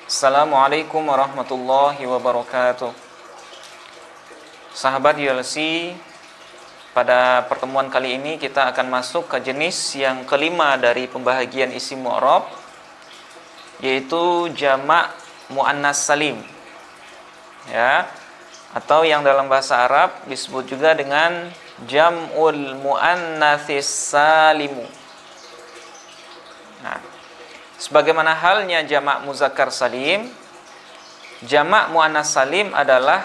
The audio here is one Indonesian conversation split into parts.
Assalamualaikum warahmatullahi wabarakatuh. Sahabat ULC, pada pertemuan kali ini kita akan masuk ke jenis yang kelima dari pembahagian isim mu'rab, yaitu jamak muannas salim. Ya, atau yang dalam bahasa Arab disebut juga dengan jam'ul muannatsis salimu. Nah, sebagaimana halnya jamak muzakkar salim, jamak muannas salim adalah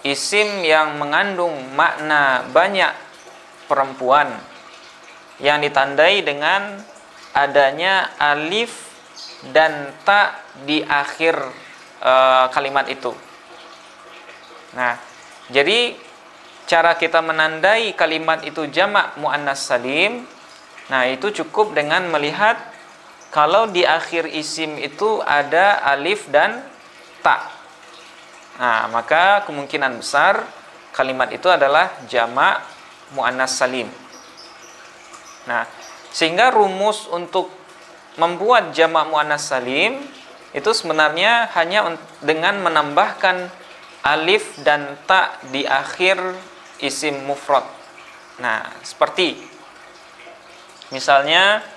isim yang mengandung makna banyak perempuan yang ditandai dengan adanya alif dan ta di akhir kalimat itu. Nah, jadi cara kita menandai kalimat itu jamak muannas salim, nah itu cukup dengan melihat kalau di akhir isim itu ada alif dan ta. Nah, maka kemungkinan besar kalimat itu adalah jamak muannas salim. Nah, sehingga rumus untuk membuat jamak muannas salim itu sebenarnya hanya dengan menambahkan alif dan ta di akhir isim mufrad. Nah, seperti misalnya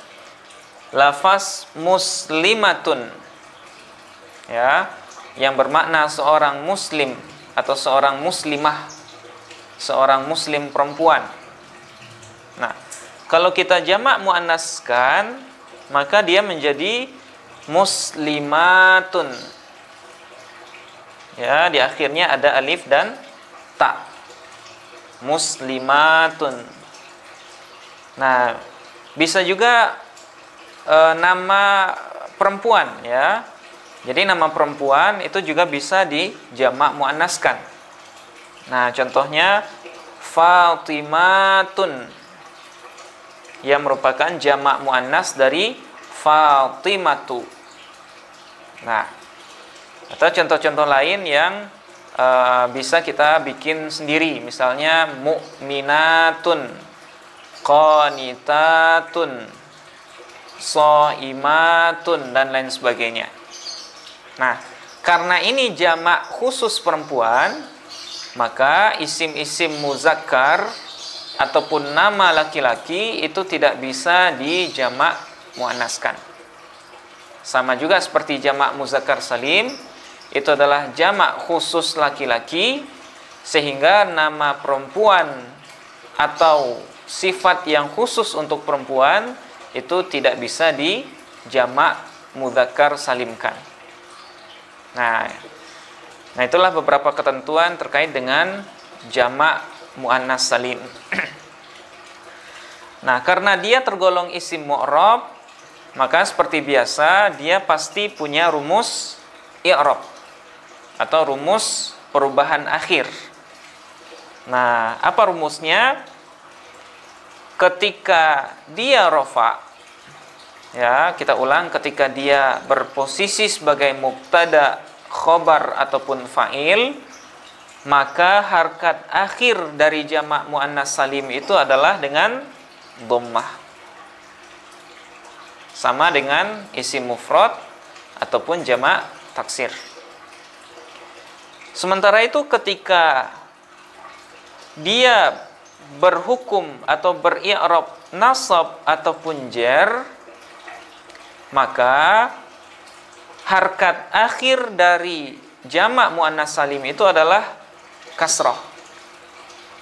lafaz muslimatun, ya, yang bermakna seorang muslim atau seorang muslimah, seorang muslim perempuan. Nah, kalau kita jamak muannaskan, maka dia menjadi muslimatun. Ya, di akhirnya ada alif dan ta. Muslimatun. Nah, bisa juga nama perempuan, ya. Jadi nama perempuan itu juga bisa dijamak muannaskan. Nah, contohnya Fatimatun, yang merupakan jamak muannas dari Fatimatu. Nah, atau contoh-contoh lain yang bisa kita bikin sendiri, misalnya mu'minatun, qanitatun, shaimatun, dan lain sebagainya. Nah, karena ini jamak khusus perempuan, maka isim-isim muzakkar ataupun nama laki-laki itu tidak bisa dijamak muannaskan. Sama juga seperti jamak muzakkar salim, itu adalah jamak khusus laki-laki, sehingga nama perempuan atau sifat yang khusus untuk perempuan itu tidak bisa dijamak mudzakkar salimkan. Nah, itulah beberapa ketentuan terkait dengan jamak muannas salim. Nah, karena dia tergolong isim mu'rab, maka seperti biasa dia pasti punya rumus i'rab atau rumus perubahan akhir. Nah, apa rumusnya? Ketika dia rafa, ya, kita ulang, ketika dia berposisi sebagai mubtada, khobar ataupun fa'il, maka harkat akhir dari jamak muannas salim itu adalah dengan dhammah. Sama dengan isim mufrad ataupun jamak taksir. Sementara itu ketika dia berhukum atau beri'rab nasab ataupun jar, maka harkat akhir dari jamak muannas salim itu adalah kasrah.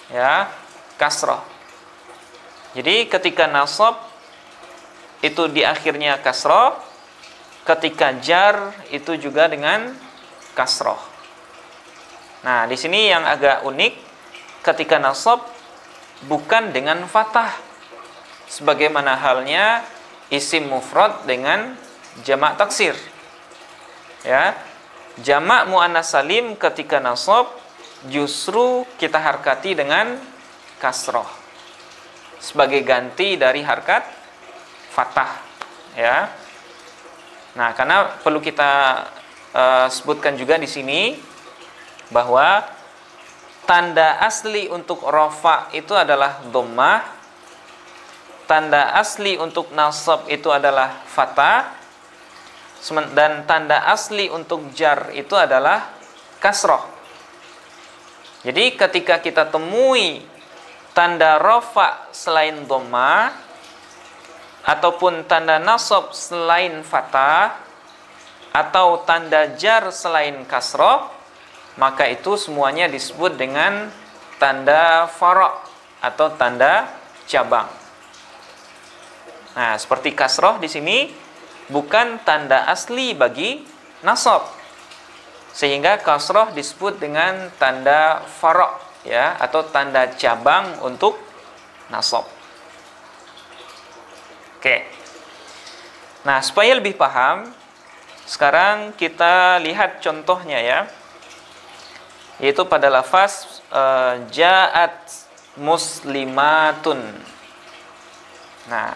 Ya, kasrah. Jadi ketika nasab itu di akhirnya kasrah, ketika jar itu juga dengan kasrah. Nah, di sini yang agak unik, ketika nasab bukan dengan fathah, sebagaimana halnya isim mufrad dengan jamak taksir. Ya, jamak muannas salim ketika nasab justru kita harkati dengan kasrah sebagai ganti dari harkat fathah. Ya. Nah, karena perlu kita sebutkan juga di sini bahwa tanda asli untuk rafa itu adalah dhammah, tanda asli untuk nasab itu adalah fathah, Dan tanda asli untuk jar itu adalah kasroh. Jadi ketika kita temui tanda rofa selain dhamma ataupun tanda nasab selain fathah atau tanda jar selain kasroh, maka itu semuanya disebut dengan tanda fara' atau tanda cabang. Nah, seperti kasroh di sini bukan tanda asli bagi nasab, sehingga kasroh disebut dengan tanda fara', ya, atau tanda cabang untuk nasab. Oke. Nah, supaya lebih paham, sekarang kita lihat contohnya, ya, yaitu pada lafaz ja'at muslimatun. Nah,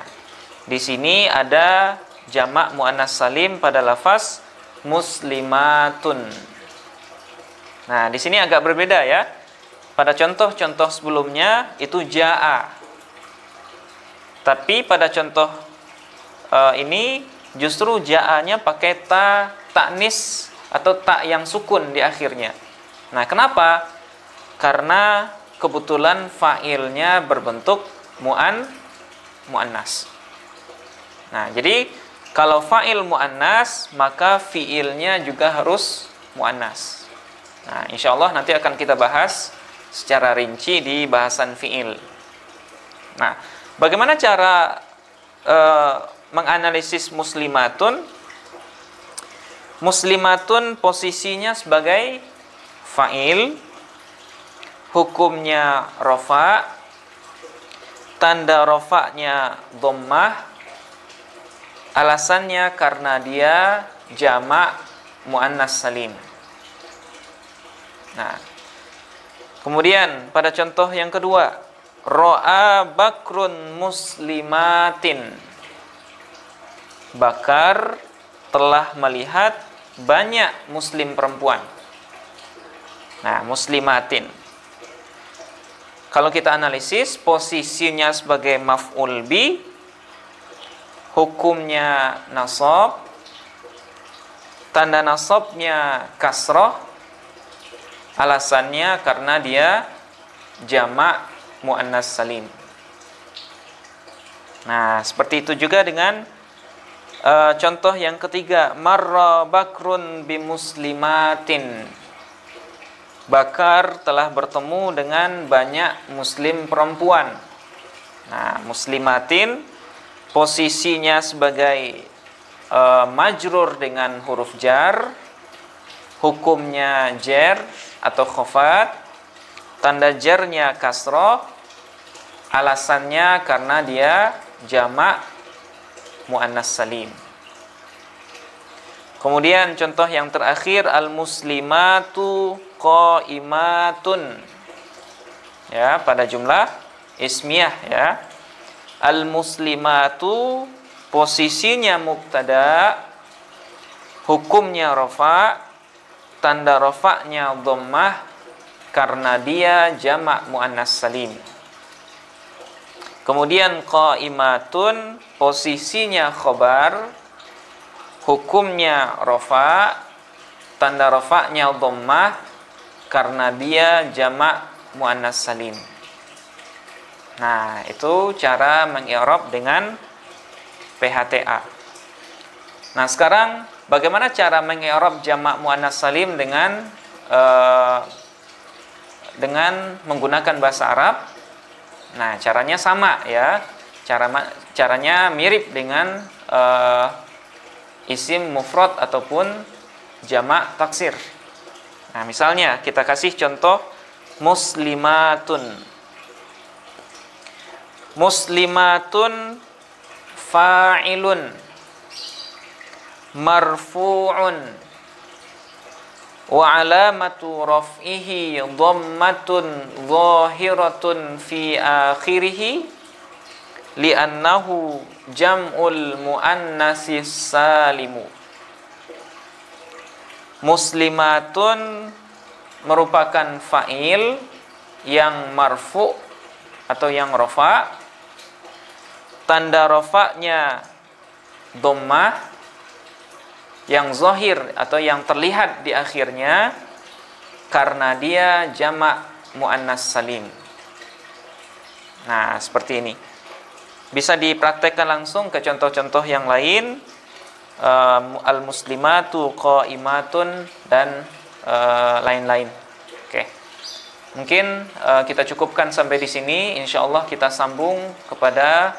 di sini ada jamak muannas salim pada lafaz muslimatun. Nah, di sini agak berbeda, ya. Pada contoh-contoh sebelumnya itu ja'a. Tapi pada contoh ini justru ja'anya pakai ta ta'nis atau ta yang sukun di akhirnya. Nah, kenapa? Karena kebetulan fa'ilnya berbentuk muannas. Nah, jadi kalau fa'il muannas, maka fi'ilnya juga harus muannas. Nah, insyaallah nanti akan kita bahas secara rinci di bahasan fi'il. Nah, bagaimana cara menganalisis muslimatun? Muslimatun posisinya sebagai fa'il, hukumnya rafa, tanda rafa'nya dhammah. Alasannya karena dia jamak muannas salim. Nah, kemudian pada contoh yang kedua, ra'a bakrun muslimatin. Bakar telah melihat banyak muslim perempuan. Nah, muslimatin. Kalau kita analisis, posisinya sebagai maf'ul bi, hukumnya nasab, tanda nasabnya kasrah, alasannya karena dia jamak muannas salim. Nah, seperti itu juga dengan contoh yang ketiga, marra bakrun bimuslimatin. Bakar telah bertemu dengan banyak muslim perempuan. Nah, muslimatin posisinya sebagai majrur dengan huruf jar, hukumnya jar atau khafat, tanda jarnya kasroh, alasannya karena dia jamak muannas salim. Kemudian contoh yang terakhir, al-muslimatu qaimatun. Ya, pada jumlah ismiyah, ya. Al-muslimatu posisinya mubtada, hukumnya rafa, tanda rafa'nya dhammah karena dia jamak muannas salim. Kemudian qaimatun posisinya khabar, hukumnya rafa, tanda rafa'nya dhammah karena dia jamak muannas salim. Nah, itu cara mengi'rab dengan PHTA. Nah, sekarang bagaimana cara mengi'rab jamak muannas salim dengan menggunakan bahasa Arab? Nah, caranya sama, ya. Caranya mirip dengan isim mufrad ataupun jamak taksir. Nah, misalnya kita kasih contoh muslimatun. Muslimatun fa'ilun marfu'un wa alamatu raf'ihi dhammatun zahiratun fi akhirih li'annahu jam'ul muannasis salimu. Muslimatun merupakan fa'il yang marfu' atau yang rafa', tanda rafa'nya dhammah, yang zahir atau yang terlihat di akhirnya karena dia jamak muannas salim. Nah, seperti ini. Bisa dipraktekkan langsung ke contoh-contoh yang lain. Al-muslimatu qa'imatun dan lain-lain. Oke. Mungkin kita cukupkan sampai di sini. Insyaallah kita sambung kepada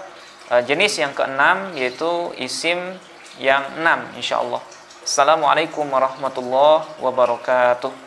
jenis yang keenam, yaitu isim yang 6 insyaallah. Assalamualaikum warahmatullahi wabarakatuh.